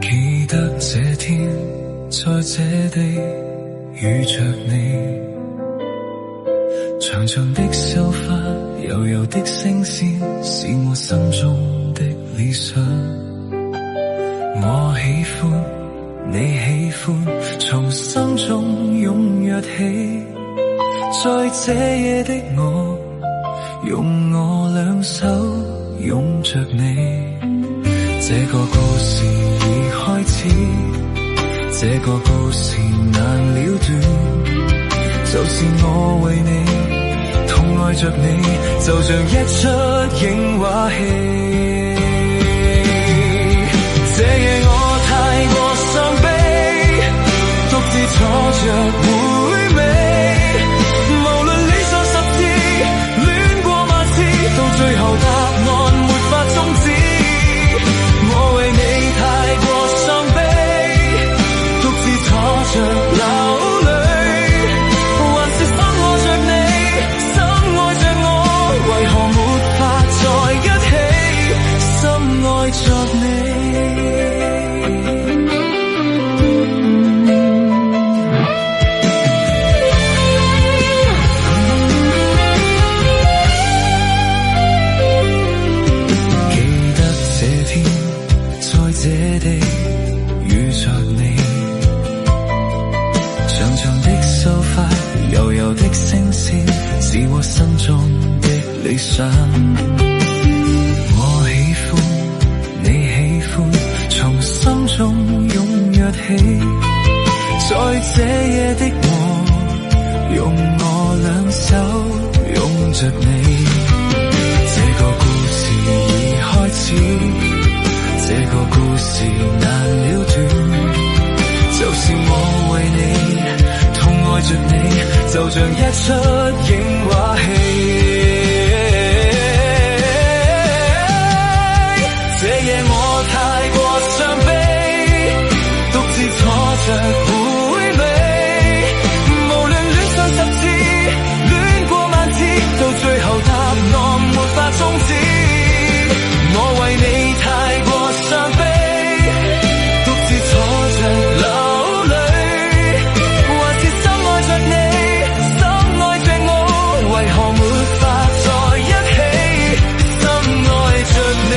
記得這天在這地遇着你，長長的秀髮，悠悠的聲線，是我心中的理想。我喜歡，你喜歡，從心中踴躍起。在這夜的我，用我兩手擁着你。這個故事已開始，這個故事難了斷，就是我為你痛愛着你，就像一出映畫戲。這夜我太過傷悲，獨自坐着回味，無論戀上10次，戀過萬次，到最後答案沒法終止。我為你太過傷悲，獨自坐着流淚，還是深愛着你，深愛着我，為何沒法在一起，深愛着你。這地遇着你，長長的秀髮，悠悠的聲線，是我心中的理想。我喜歡，你喜歡，從心中踴躍起。在這夜的我，用我兩手擁着你。這個故事已開始，這個故事難了斷，就是我為你痛愛着你，就像一出映畫戲。這夜我太過傷悲，獨自坐着回味，無論戀上10次，戀過萬次，到最後答案沒法終止。我為你太過傷悲，獨自坐着流淚，還是深愛着你，深愛着我，為何沒法在一起，深愛着你，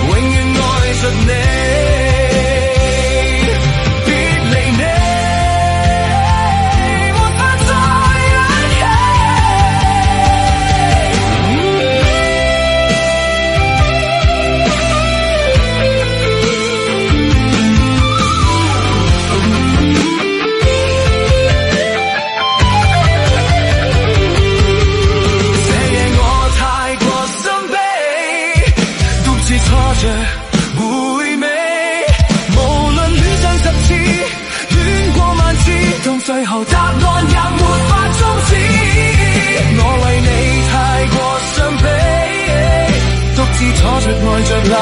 永遠愛着你。最後答案也沒法終止，我為你太過傷悲，獨自坐着愛着流